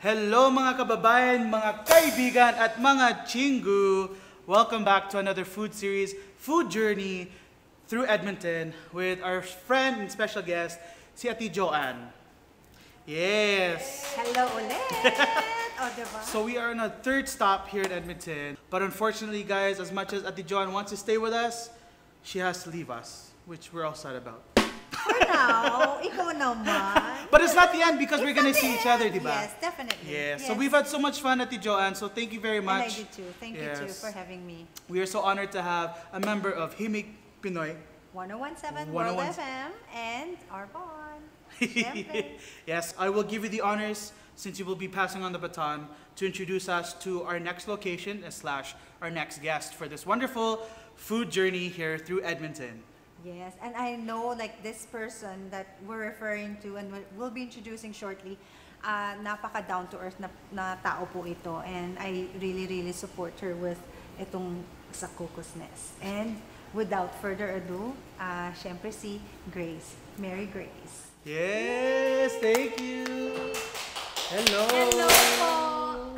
Hello mga kababayan, mga kaibigan at mga chingu! Welcome back to another food series, Food Journey through Edmonton with our friend and special guest, si Ate Joanne. Yes! Hello ulit! O, diba? So we are on a third stop here in Edmonton. But unfortunately guys, as much as Ate Joanne wants to stay with us, she has to leave us, which we're all sad about. For now, ikaw naman. But it's not the end because we're gonna see each other, diba? Yes, definitely. Yes. Yes. So we've had so much fun, Ate Joanne, so thank you very much. And I do too. Thank you too for having me. We are so honored to have a member of Himig Pinoy. 1017 World FM and Arbonne. Yes, I will give you the honors since you will be passing on the baton to introduce us to our next location / our next guest for this wonderful food journey here through Edmonton. Yes, and I know like this person that we're referring to and we'll be introducing shortly, napaka down to earth na tao po ito, and I really support her with itong sa Coco's Nest. And without further ado, syempre si Grace, Mary Grace. Yes, thank you. Hello. Hello po.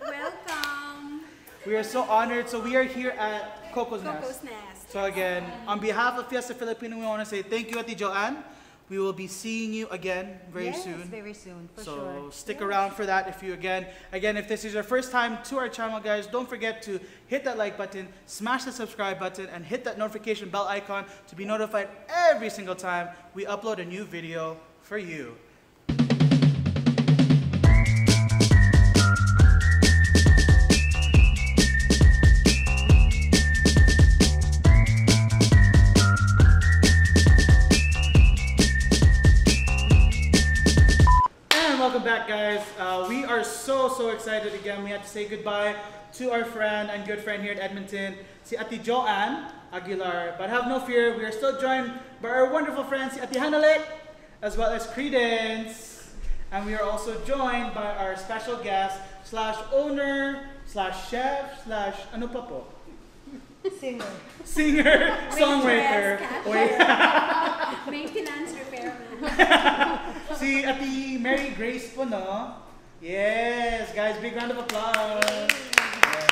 Welcome. We are so honored. So we are here at Coco's Coco's Nest. Nest. So again, on behalf of Fiesta Filipino, we want to say thank you, Ate Joanne. We will be seeing you again very soon. Yes, very soon, for so sure. Stick around for that. If you again, if this is your first time to our channel, guys, don't forget to hit that like button, smash the subscribe button, and hit that notification bell icon to be notified every single time we upload a new video for you. Welcome back, guys. We are so excited again. We have to say goodbye to our friend and good friend here in Edmonton, si Ate Joanne Aguilar. But have no fear, we are still joined by our wonderful friends, si Ate Hanalit, as well as Credence. And we are also joined by our special guest / owner / chef / ano pa po? Singer, songwriter. Maintenance repairman. Si Ate Mary Grace po, no? Yes, guys, big round of applause. Yes.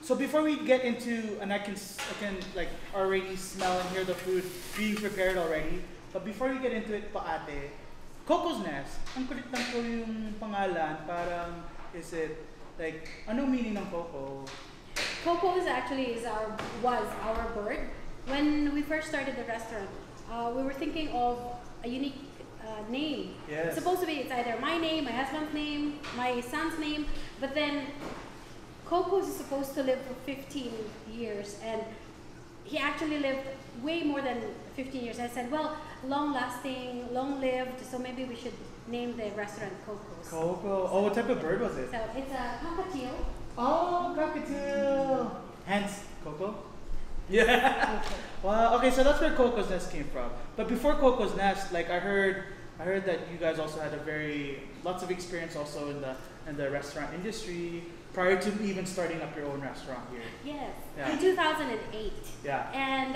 So before we get into, and I can like already smell and hear the food being prepared already. But before we get into it, pa ate, Coco's Nest. Ang kulit lang po yung pangalan. Parang, is it like, anong meaning ng Coco? Coco was our bird. When we first started the restaurant, we were thinking of a unique name. Yes. It's supposed to be, it's either my name, my husband's name, my son's name, but then Coco is supposed to live for 15 years, and he actually lived way more than 15 years. I said, well, long-lasting, long-lived, so maybe we should name the restaurant Coco's. Coco. Oh, what type of bird was it? So it's a cockatiel. Oh, cockatiel. Hence, Coco? Yeah. Wow. Okay, so that's where Coco's Nest came from. But before Coco's Nest, like I heard that you guys also had lots of experience also in the restaurant industry prior to even starting up your own restaurant here. Yes, Yeah. in 2008. Yeah. And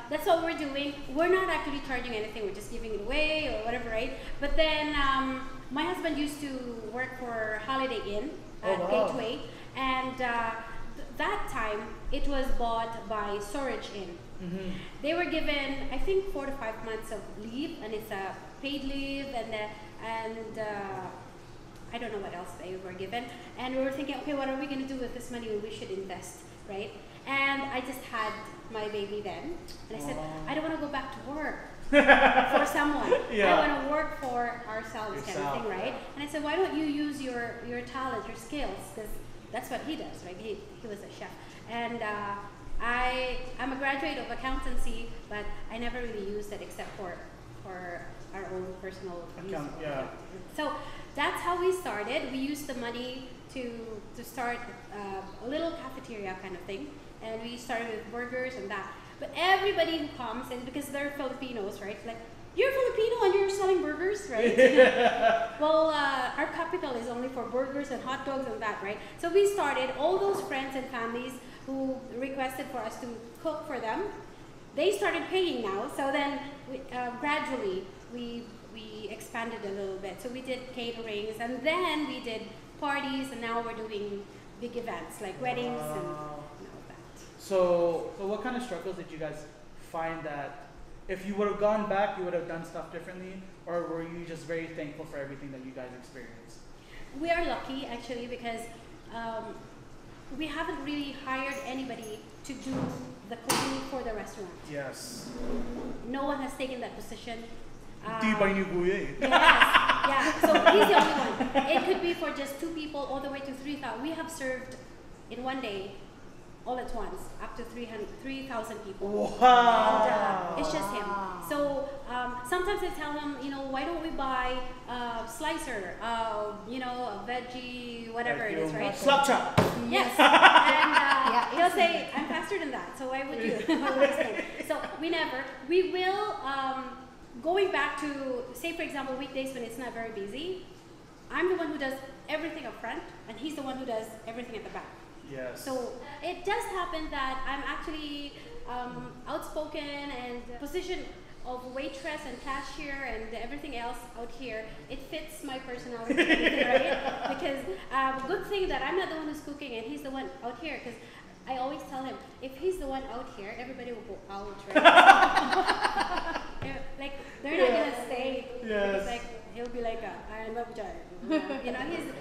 that's what we're doing. We're not actually charging anything. We're just giving it away or whatever, right? But then my husband used to work for Holiday Inn at Gateway, and that time it was bought by Storage Inn. Mm-hmm. They were given, I think, 4 to 5 months of leave, and it's a paid leave, and I don't know what else they were given. And we were thinking, okay, what are we going to do with this money? We should invest, right? And I just had my baby then, and I said, I don't want to go back to work for someone. Yeah. I want to work for ourselves, kind of thing, right? And I said, why don't you use your talent, your skills, because that's what he does, right? He was a chef. And I'm a graduate of accountancy, but I never really used it except for our own personal use. Yeah. So that's how we started. We used the money to start a little cafeteria kind of thing, and we started with burgers and that. But everybody who comes, and because they're Filipinos, right? Like, you're Filipino and you're selling burgers, right? Well, our capital is only for burgers and hot dogs and that, right? So we started, all those friends and families who requested for us to cook for them, they started paying now. So then gradually we we expanded a little bit. So we did caterings, and then we did parties, and now we're doing big events like weddings and all that. So what kind of struggles did you guys find that if you would have gone back, you would have done stuff differently, or were you just very thankful for everything that you guys experienced? We are lucky actually because we haven't really hired anybody to do the cooking for the restaurant. Yes. No one has taken that position. Tibay ni Kuya eh. Yes, yeah. So he's the only one. It could be for just 2 people all the way to 3,000. We have served in one day, all at once, up to 3,000 people. Wow. And it's just him. So sometimes I tell him, you know, why don't we buy a slicer, you know, a veggie, whatever it is, right? Slap chop. Yes. And he'll say, I'm faster than that, so why would you? So we will, going back to, say for example, weekdays when it's not very busy, I'm the one who does everything up front, and he's the one who does everything at the back. Yes. So it does happen that I'm actually outspoken and position of waitress and cashier and everything else out here. It fits my personality, right? Because good thing that I'm not the one who's cooking and he's the one out here. Because I always tell him, if he's the one out here, everybody will go out, right? Like they're not gonna stay. Yes. Like he'll be like, I love you. You know,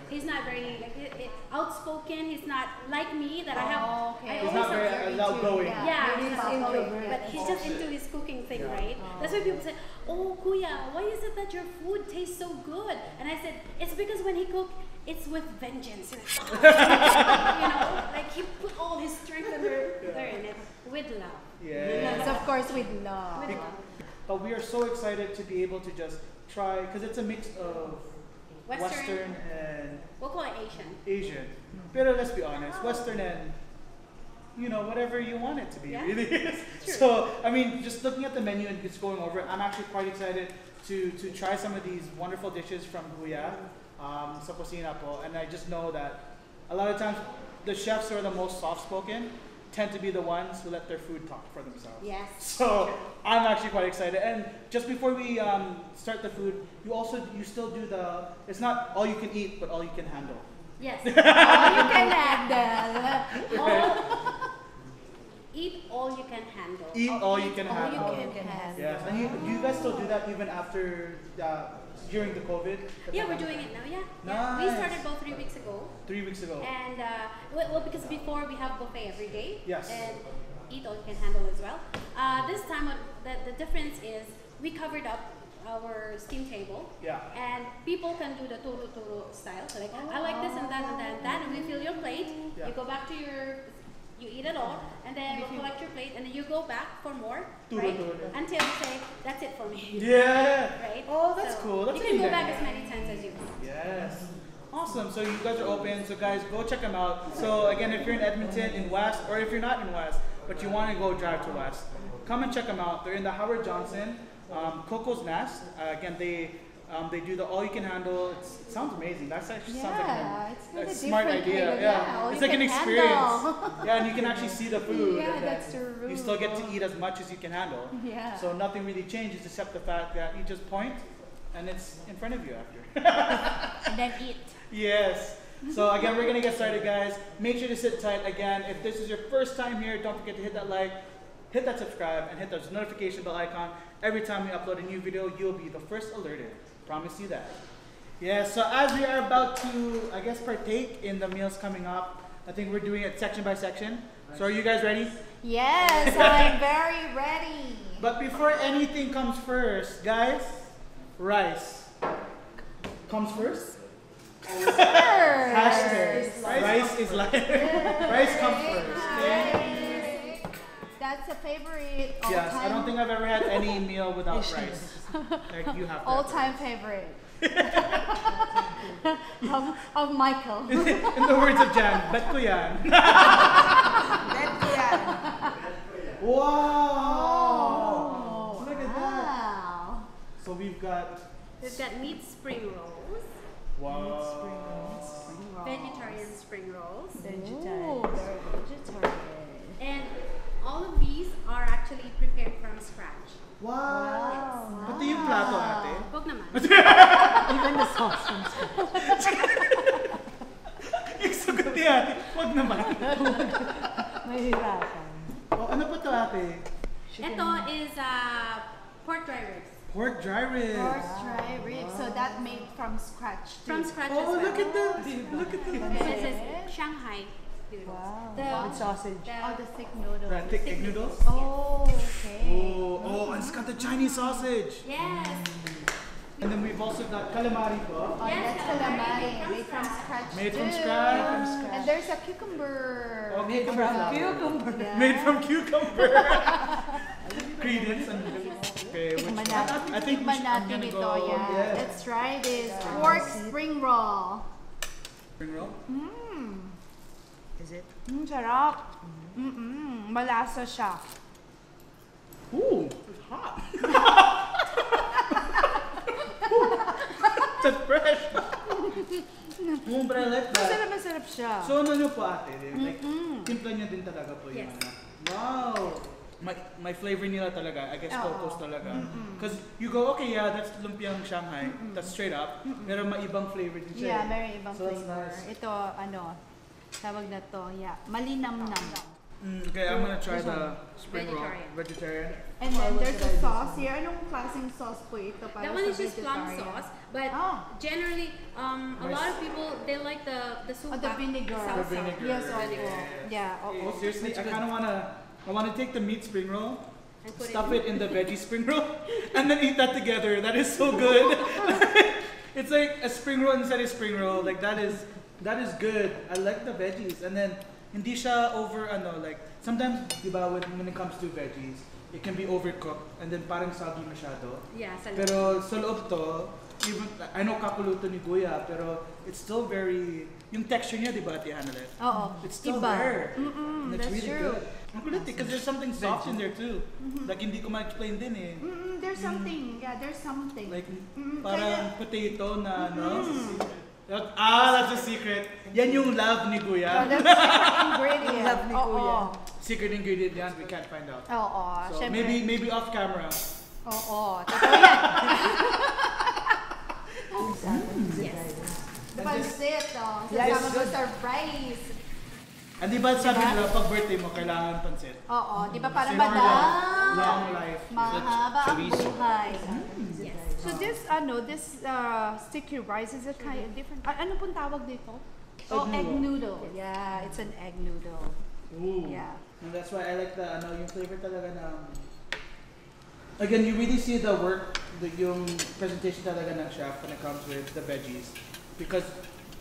he's not very like outspoken. He's not like me that I have. Okay. I He's always not very have, outgoing. yeah, He's he's not into outgoing, it. but he's just into his cooking thing, right? That's why people say, "Oh, Kuya, why is it that your food tastes so good?" And I said, "It's because when he cooks, it's with vengeance." You know, like he put all his strength in it with love. Yes, of course, with love. With love. But we are so excited to be able to just try, because it's a mix of Western and We'll call it Asian. Asian. Pero let's be honest, Western and, you know, whatever you want it to be, Yeah. really is. True. So, I mean, just looking at the menu and just going over it, I'm actually quite excited to try some of these wonderful dishes from Kuya, sa kusina po. And I just know that a lot of times the chefs who are the most soft-spoken tend to be the ones who let their food talk for themselves. Yes. So I'm actually quite excited. And just before we start the food, you still do it's not all you can eat, but all you can handle. Yes. All you can handle. Eat all you can handle. Eat all you can all handle. you can handle. Yes. And do you guys still do that even after during the COVID? Yeah, we're doing it now. Yeah. Nice. We started about 3 weeks ago. 3 weeks ago. And well, because before we have buffet every day. Yes. And eat all you can handle as well. This time, the difference is we covered up our steam table. Yeah. And people can do the turo style. So like, I like this and that and that and that. And we fill your plate. Yeah. You go back to you eat it all, and then we'll collect your plate, and then you go back for more, Turo, right? turo. Until you say, that's it for me. Yeah. Right? Oh, that's So cool. That's you can go really back nice. as many times as you want. Yes. Awesome. So you guys are open. So guys, go check them out. So again, if you're in Edmonton, in West, or if you're not in West, but you want to go drive to West, come and check them out. They're in the Howard Johnson, Coco's Nest. Again, they do the all you can handle. It sounds amazing. That's actually sounds like a smart idea. Yeah, it's like an experience. Yeah, and you can actually see the food. Yeah, and that's true. You still get to eat as much as you can handle. Yeah. So nothing really changes except the fact that you just point, and it's in front of you after. And then eat. Yes. So again, we're gonna get started, guys. Make sure to sit tight. Again, if this is your first time here, don't forget to hit that like, hit that subscribe, and hit that notification bell icon. Every time we upload a new video, you'll be the first alerted. Promise you that. Yeah, so as we are about to, I guess, partake in the meals coming up, I think we're doing it section by section. So are you guys ready? Yes, I'm very ready. But before anything comes first, guys, rice comes first. Hashtag rice is life. Rice comes first. Okay? That's a favorite. Yes, I don't think I've ever had any meal without rice. Like you have. All-time favorite. of Michael. In the words of Jan, bet ko yan. Wow! Oh, Look at that. wow. So we've got. We've got meat spring rolls, Wow. vegetarian spring rolls, Ooh, very vegetarian. and all of these are actually prepared from scratch. Wow. Pati yung plato ate. Huwag naman. Even the sauce from scratch. Yung sugot ni ate, wag naman. Mahirapan. Oh, ano pa to ate? Ito is pork dry ribs. Pork dry ribs. Pork dry ribs. So that made from scratch too. From scratch Oh, as well. look at that. Look at that. This is Shanghai noodles. Wow. With sausage. Oh, the thick noodles. That thick egg noodles. Oh, okay. Oh, and it's got the Chinese sausage. Yes. And then we've also got calamari po. Oh, Yes, that's calamari. calamari. Made from scratch Made from too. scratch. And there's a cucumber. Oh, cucumber. Cucumber. Yeah. Made from cucumber. Ingredients and okay, which Tikman I think we Tikman should, I'm natin gonna ito, go. yeah. Let's try this. Pork spring roll. Spring roll. Is it? Sarap. Malasa siya. Ooh, it's hot. That's fresh. Oh, but I like that. Masarap siya. So ano nyo po ate? Like, timpla nyo din talaga po yung Yes. ano. Wow! My flavor nila talaga, I guess Coco's talaga. Because you go, okay, yeah, that's lumpiang Shanghai. That's straight up. Pero maibang flavor din siya. Yeah, very ibang So that's flavor. nice. Ito, tawag na to, yeah, malinamnam. Okay, I'm gonna try the spring roll. Vegetarian. Vegetarian. And then there's a sauce here. Anong klaseng sauce po ito? Para That one is sa just plum vegetarian? sauce, but Oh. generally, a lot of people they like the soup. Oh, the vinegar. Sauce. The vinegar. Yes, Yeah. opo. Yeah, oo. Oh, seriously, I kind of wanna take the meat spring roll, And put stuff it in the veggie spring roll, and then eat that together. That is so good. It's like a spring roll inside a spring roll. Like that is good. I like the veggies, and then hindi siya over like sometimes diba when it comes to veggies, it can be overcooked and then parang soggy masyado. Yeah, sa Pero sa loob to, even I know kakuluto ni Kuya, pero it's still very yung texture niya, diba, Ate Hannah? Oo. It's still Iba. there. And it's that's really true. good. Ang kulit because there's something soft in there too. Like hindi ko ma-explain din eh. There's something. Yeah, there's something. Like parang potato na that's a secret. Yan yung love ni Oh, Kuya. that's secret ingredient. Love ni Kuya. Secret ingredient yan, we can't find out. Oo. So Syempre. maybe off camera. Oo. Totoo yan. The pancit, oh. Yes. Sasama ko sa rice. And di ba sabi nila, pag birthday mo, kailangan pansit. Oo. Di ba parang Kasi for long madam? life. Mahaba ang buhay. Yes. So this sticky rice is a kind of different. Ano pong tawag dito? Oh, egg noodle. Yeah, it's an egg noodle. Ooh. Yeah. And that's why I like the yung flavor talaga ng again, you really see the work, yung presentation talaga ng chef when it comes with the veggies. Because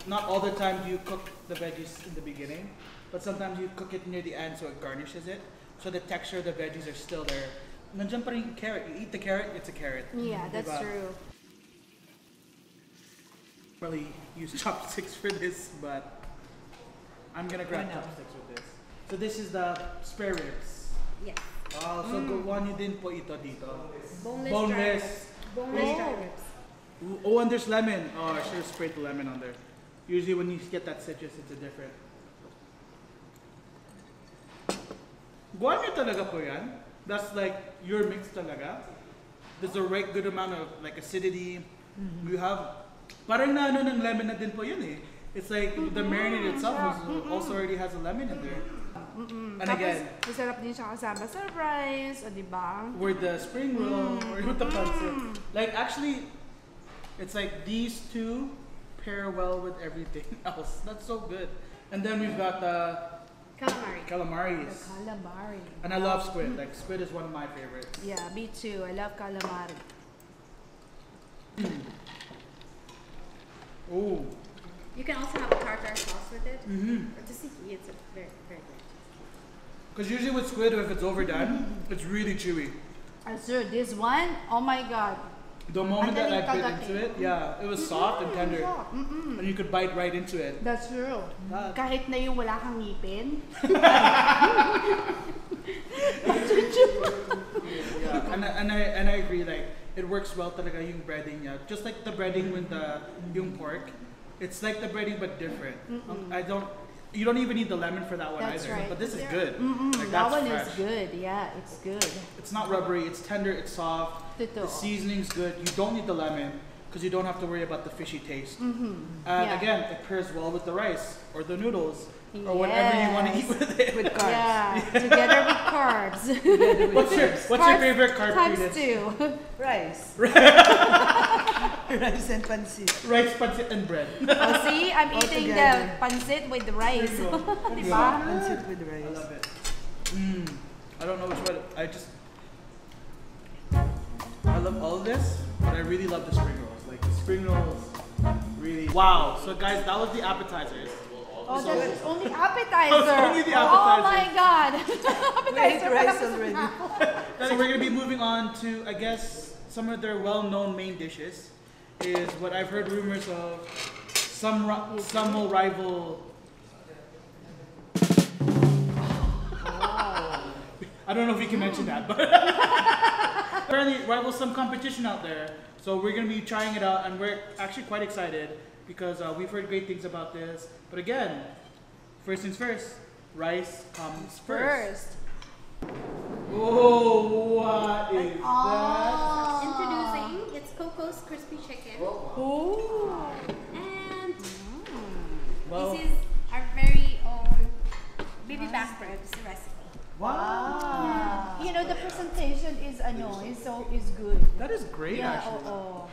not all the time do you cook the veggies in the beginning, but sometimes you cook it near the end so it garnishes it. So the texture of the veggies are still there. Nandiyan pa rin yung carrot. You eat the carrot, it's a carrot. Yeah, that's Diba? true. Really use chopsticks for this, but I'm gonna grab chopsticks with this. So this is the spare ribs. Yes. Oh, so gawa niyo din po ito dito. Boneless. Boneless. Boneless dry ribs. Oh, and there's lemon. Oh, I should have sprayed the lemon on there. Usually when you get that citrus, it's a different. Gawa niyo talaga po yan? That's like your mix talaga? There's a right good amount of like acidity. You have, parang na ano ng lemon na din po yun eh. It's like the marinade itself also already has a lemon in there. And again, Masarap din siya kasama sa rice, o di ba? with the spring roll or with the pancit. Like actually, it's like these two pair well with everything else. That's so good. And then we've got the Calamari. calamaris. Calamari. And I love squid. Like squid is one of my favorites. Yeah, me too. I love calamari. Ooh. You can also have a tartar sauce with it. Or tzatziki. It's a very, very good. Because usually with squid, if it's overdone, it's really chewy. So this one, oh my god. The moment that I bit Madaling into it, yeah, it was soft and tender. And you could bite right into it. That's true. Ah. Kahit na yung wala kang ngipin. Yeah, and I agree. Like it works well talaga yung breading niya. Just like the breading with the yung pork, it's like the breading but different. You don't even need the lemon for that one That's either. right. But this is good. Like That that's one fresh. is good. Yeah, it's good. It's not rubbery. It's tender. It's soft. Totoo. The seasoning's good. You don't need the lemon. because you don't have to worry about the fishy taste. Mm-hmm. And Yeah. again, it pairs well with the rice or the noodles or whatever you want to eat with it. With carbs. Yeah, together with carbs. What's your favorite carb Times Prudence? 2. Rice. Rice and pancit. Rice, pancit, and bread. Oh, see, I'm All eating together. the pancit with the rice. There you go. Diba? Pancit with I rice. love it. I don't know which one. I love all of this, but I really love the spring rolls. Like the spring rolls, really. Wow. So guys, that was the appetizers. Oh, that's only appetizer. That's only the Oh appetizer. my god. We Appetizer ate rice pala sa already. So we're gonna be moving on to, I guess, some of their well-known main dishes. Is what I've heard rumors of. Some will rival. I don't know if we can mention that, but apparently it rivals some competition out there. So we're gonna be trying it out, and we're actually quite excited because we've heard great things about this. But again, first things first, rice comes first. Oh, what is that? Introducing, it's Coco's crispy chicken. Oh. And Well, this is our very own baby back ribs recipe. wow. You know, the presentation is good. That is great, Yeah, actually. oh.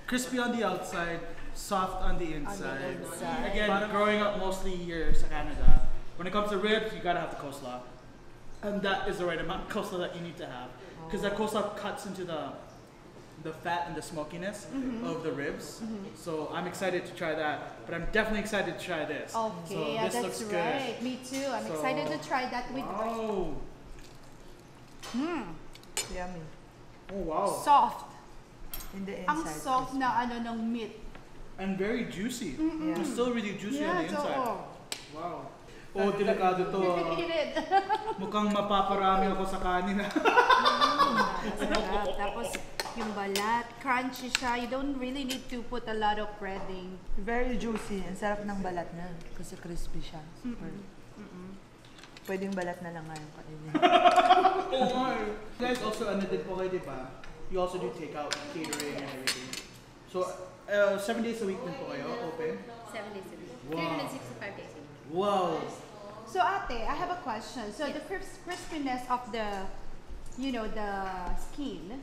Crispy on the outside, soft on the inside. inside. Again, growing up mostly here in Canada, when it comes to ribs, you gotta have the coleslaw. And that is the right amount of coleslaw that you need to have. Because that coleslaw cuts into the fat and the smokiness of the ribs. So I'm excited to try that. But I'm definitely excited to try this. Okay, So yeah, this looks that's good. right. Me too. I'm So- excited to try that with Wow. Yummy. Oh wow. soft. In the Ang inside. soft na ng meat. And very juicy. Yeah. It's still really juicy on the inside. oo. Wow. Oh, delikado to. Eat it. Mukhang mapaparami ako sa kanin. Sarap. Tapos yung balat, crunchy siya. You don't really need to put a lot of breading. Very juicy. Ang sarap ng balat na. Kasi crispy siya. Super. Pwedeng balat na lang nga yung kainin. Oh my. You guys also, ano din po kayo, di ba? You also do takeout, catering, and everything. So, 7 days a week din po kayo, open? 7 days a week. Wow. 365 days a week. Wow. So ate, I have a question. So the crispiness of the, the skin,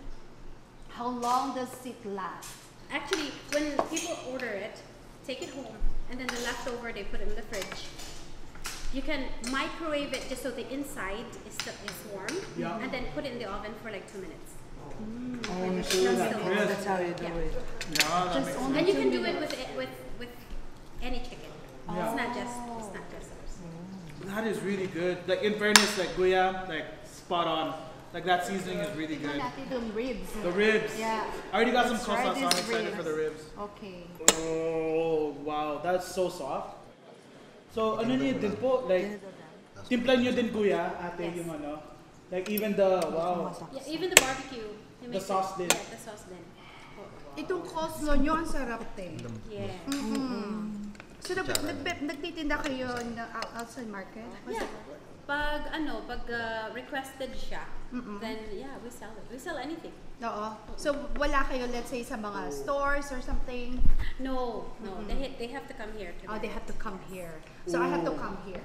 how long does it last? Actually, when people order it, take it home, and then the leftover they put in the fridge. You can microwave it just so the inside is warm, Yeah. and then put it in the oven for like 2 minutes. Oh, you sure that So- crisp. That's how you do Yeah. it. Yeah, that Just makes only- sense. And you can do it with any chicken. Yeah. It's not just ours. That is really good. Like, in fairness, like, Guya, like, spot on. Like, that seasoning is really Tignan good. natin yung ribs. The ribs. Yeah. I already got some Let's try coleslaw, so I'm these excited for the ribs. Okay. Oh, wow. That's so soft. So, ano niyo din po? Like, timplan niyo din, Guya, ate, Yes. yung ano? Like, even the, wow. Yeah, even the barbecue. you The make sauce it. din. Yeah, the sauce din. Itong coleslaw nyo, ang sarap te. Yeah. So nagtitinda kayo na outside market? Yeah. Pag requested siya, then yeah, we sell it. We sell anything. Oo. So wala kayo, let's say, sa mga stores or something? No. They have to come here. Oh, they have to come here. So I have to come here.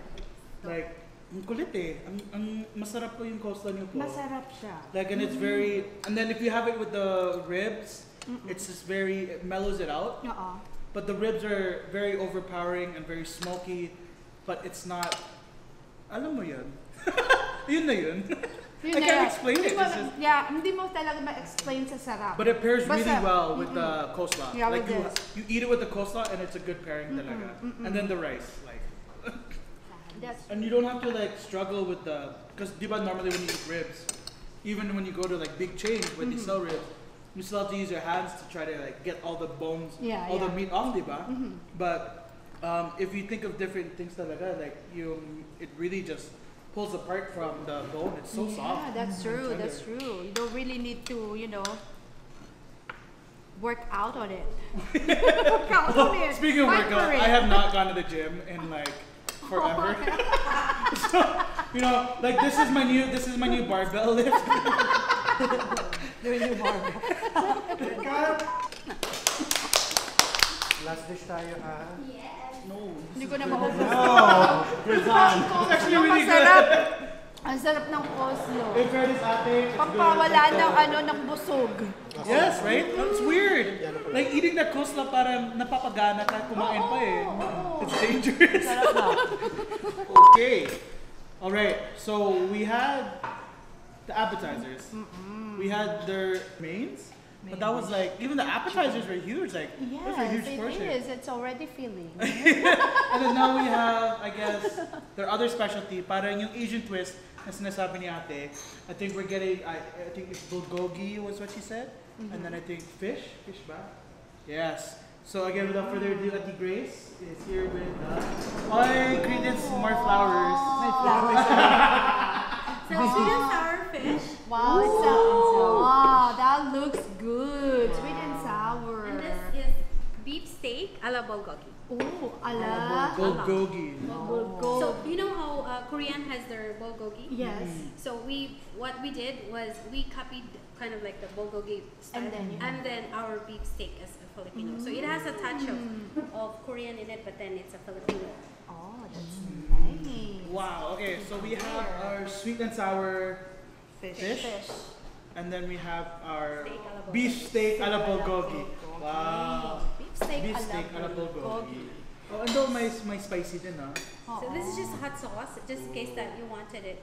Like, ang kulit eh. Ang masarap po yung coleslaw niyo po. Masarap siya. Like, and it's very, and then if you have it with the ribs, it's just it mellows it out. Oo. But the ribs are very overpowering and very smoky, but it's not, alam mo yun. Yun na yun. I can't explain it. It's just, Hindi mo talaga ma-explain sa sarap. but it pairs really Basta- well with the coleslaw. Yeah, like with you eat it with the coleslaw and it's a good pairing talaga. And then the rice, like. That's And you don't have to like struggle with because diba normally when you eat ribs, even when you go to like big chains where they sell ribs, you still have to use your hands to try to like get all the bones, all the meat off, diba? But if you think of different things talaga, like it really just pulls apart from the bone. It's so soft. Yeah, that's true. and That's tender. true. You don't really need to, work out on it. Work out on it. Speaking of Fight workout, for it. I have not gone to the gym in like forever. So like this is my new barbell lift. Doing your barbell. Last dish tayo, ha? Yes. No. Hindi ko na maubos. No! Croissant. It's actually really Masarap. good. Ang sarap ng coleslaw. In fairness, ate, it's Pampawala good. ng ng busog. Yes, right? It's weird. Like eating that coleslaw parang napapagana ka kumain pa eh. It's dangerous. Okay. Alright, so we had the appetizers. We had their mains. But that was like, even the appetizers were huge. Like, it was a Yes, huge it portion. is. It's already filling. And then now we have, I guess, their other specialty, parang yung Asian twist na sinasabi ni ate. I think we're getting, I think it's bulgogi was what she said. And then I think fish ba? Yes. So again, without further ado, Ate Grace is here with ingredients, more flowers. So sweet and sour fish. Wow, wow, that looks good. Sweet and sour. And this is beef steak a la bulgogi. Oh, ala. Bulgogi. Bulgogi. So you know how Korean has their bulgogi? Yes. So what we did was we copied kind of like the bulgogi style, And then our beef steak as a Filipino. So it has a touch of Korean in it, but then it's a Filipino. Oh, that's nice. Wow, okay, so we have our sweet and sour fish. And then we have our beef steak a la bulgogi. Wow. Beef steak a la bulgogi. Oh, and though my spicy din, ah. So this is just hot sauce, just in case that you wanted it.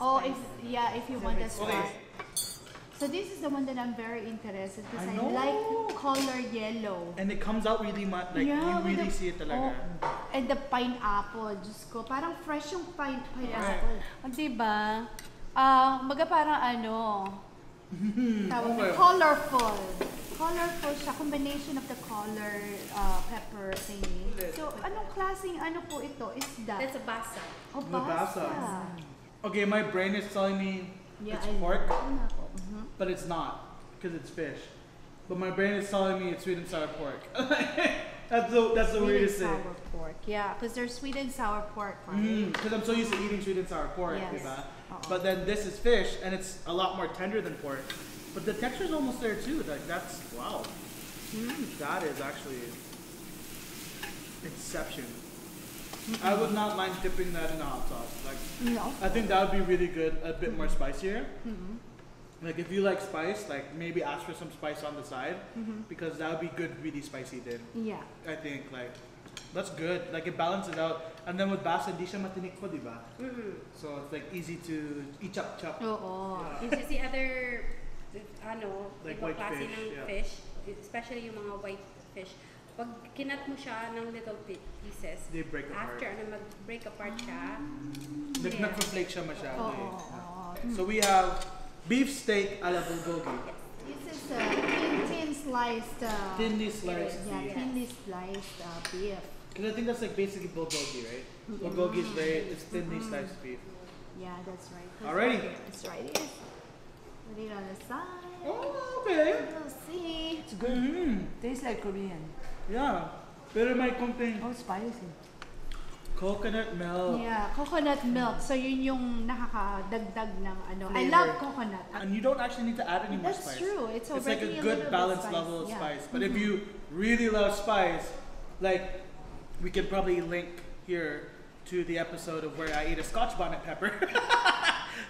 Oh, if you want that Okay. spice. So this is the one that I'm very interested because I I, know. like color yellow. And it comes out really much, like Yeah, you with really the- see it talaga. And the pineapple, Diyos ko, parang fresh yung pineapple. Right. Oh, diba? Maga parang tawag na, Okay. colorful. Colorful siya, combination of the color pepper thingy. So, anong klaseng po ito? Isda? That's a basa. Oh, Labasa. basa. Okay, my brain is telling me it's pork, but it's not, because it's fish. But my brain is telling me it's sweet and sour pork. that's the weirdest Sweet thing. and sour pork. Yeah, because there's sweet and sour pork, right? Because I'm so used to eating sweet and sour pork, Yes. diba? Oo. But then this is fish, and it's a lot more tender than pork. But the texture's almost there too. Like that's wow. That is actually exception. I would not mind dipping that in a hot sauce. Like No. I think that would be really good, a bit more spicier. Like if you like spice, like maybe ask for some spice on the side because that would be good, really spicy. Then Yeah. I think like that's good. Like it balances out, and then with basa, di siya matinik po, diba? So it's like easy to eat chop. Oo. It's just the other, Like ibang white klase fish, ng yeah. fish, especially yung mga white fish. Pag kinat mo siya ng little pieces, They break apart. after mag-break apart siya, Like Yeah. nagpa-flake siya masyado. Oo. eh. Oo. So we have beef steak a la bulgogi. This is thin sliced. Thinly sliced Yeah, beef. thinly sliced beef. Because I think that's like basically bulgogi, right? Bulgogi is it's thinly sliced beef. Yeah, that's right. Alrighty. That's right. It is. Put it on the side. Oh, okay. We'll see. It's good. Tastes like Korean. Yeah. Pero may konting Oh, spicy. coconut milk. Yeah, coconut milk. So yun yung nakakadagdag ng I Flavor. love coconut. And you don't actually need to add any more That's spice. true. It's It's like already a a good little bit balanced spicy, level of yeah. spice. But if you really love spice, like we can probably link here to the episode of where I ate a Scotch bonnet pepper.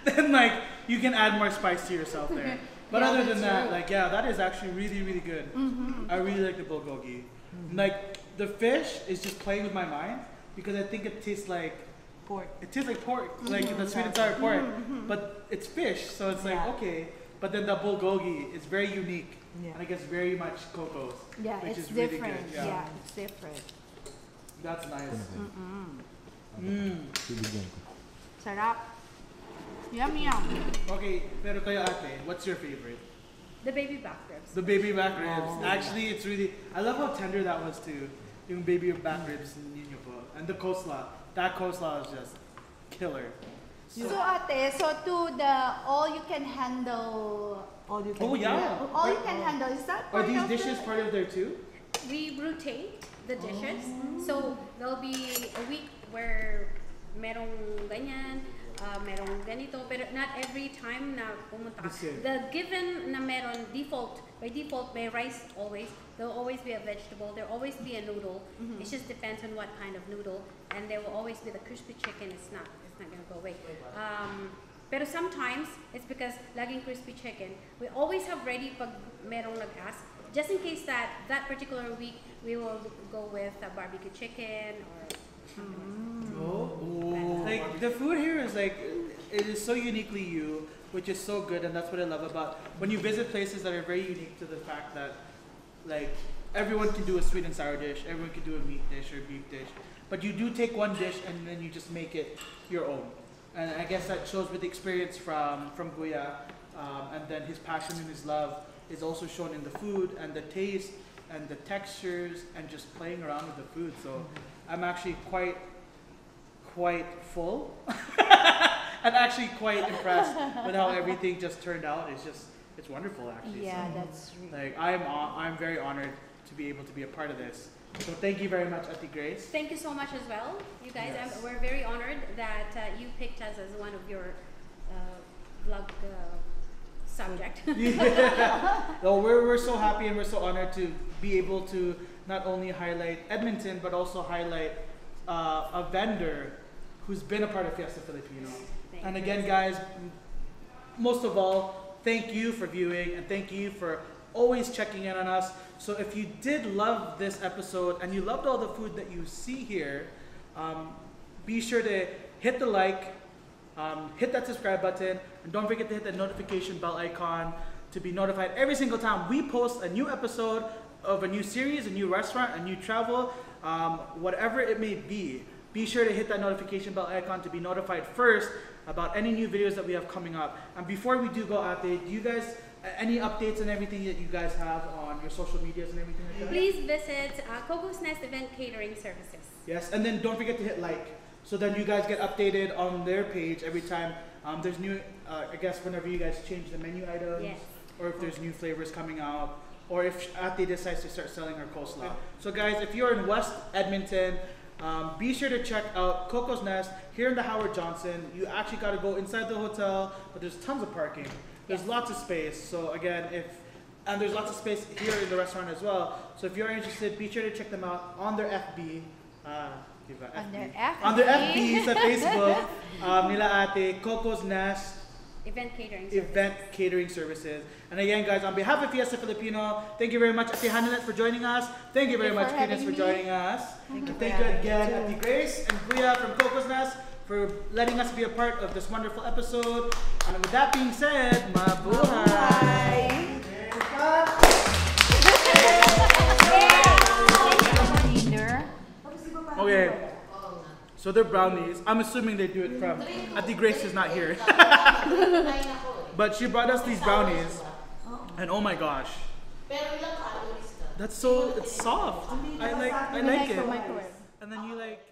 Then like you can add more spice to yourself there. But Yeah, other than that's that, true. like yeah, that is actually really, really good. I really like the bulgogi. Like the fish is just playing with my mind because I think it tastes like Pork. like the sweet and sour pork, but it's fish, so it's like Yeah. okay. But then the bulgogi is very unique, Yeah. and I guess very much Coco's, Yeah, which it's is really different. good. Yeah, It's different. that's nice. Bibigyan ko. Sarap. Yum, yum. Okay, pero kayo ate, what's your favorite? the baby back ribs. The baby back ribs. Actually, it's really. I love how tender that was too. Yung baby back ribs ninyo po, and the coleslaw. That coleslaw is just killer. So ate, so to the all you can handle. All you can Oh yeah. All you can handle, is that Are part these of dishes the- part of there too? We rotate the dishes. So there'll be a week where merong ganyan, merong ganito, pero not every time na pumunta ka. The same. The given na meron by default, may rice always. There will always be a vegetable. There will always be a noodle. It just depends on what kind of noodle, and there will always be the crispy chicken. It's not gonna go away. Pero sometimes it's because laging crispy chicken. We always have ready pag merong nag-ask. Just in case that particular week we will go with a barbecue chicken or something like the food here is like, it is so uniquely you, which is so good, and that's what I love about when you visit places that are very unique to the fact that like everyone can do a sweet and sour dish, everyone can do a meat dish or a beef dish, but you do take one dish and then you just make it your own. And I guess that shows with the experience from Kuya, and then his passion and his love is also shown in the food and the taste and the textures and just playing around with the food. So I'm actually quite full and actually quite impressed with how everything just turned out. It's wonderful actually. Yeah, So, that's true. like I'm very honored to be able to be a part of this. So thank you very much, Ate Grace. Thank you so much as well, you guys. Yes. We're very honored that you picked us as one of your vlog subject. Yeah. No, we're so happy and we're so honored to be able to not only highlight Edmonton but also highlight a vendor who's been a part of Fiesta Filipino. Thank And you. again, guys, most of all, thank you for viewing and thank you for always checking in on us. So if you did love this episode and you loved all the food that you see here, be sure to hit the like, hit that subscribe button, and don't forget to hit the notification bell icon to be notified every single time we post a new episode of a new series, a new restaurant, a new travel, whatever it may be. Be sure to hit that notification bell icon to be notified first about any new videos that we have coming up. And before we do go out there, do you guys, any updates and everything that you guys have on your social medias and everything like that? Please visit Coco's Nest Event Catering Services. Yes, and then don't forget to hit like, so then you guys get updated on their page every time there's new, I guess whenever you guys change the menu items, Yes. or if there's new flavors coming out, or if Ate decides to start selling her coleslaw. So guys, if you're in West Edmonton, be sure to check out Coco's Nest here in the Howard Johnson. You actually got to go inside the hotel, but there's tons of parking. There's lots of space. So again, and there's lots of space here in the restaurant as well. So if you're interested, be sure to check them out on their FB. On their FB sa Facebook, nila Ate, Coco's Nest Event Catering Services. Event Catering Services. And again, guys, on behalf of Fiesta Filipino, thank you very much, Ate Hananet, for joining us. Thank you very much, Cadence, for joining us. Thank you, Thank you again, Ate Grace and Kuya from Coco's Nest for letting us be a part of this wonderful episode. And with that being said, mabuhay! Okay, so they're brownies. I'm assuming they do it from, Ate Grace is not here. But she brought us these brownies, and oh my gosh. That's so, it's soft. I like it. And then you like,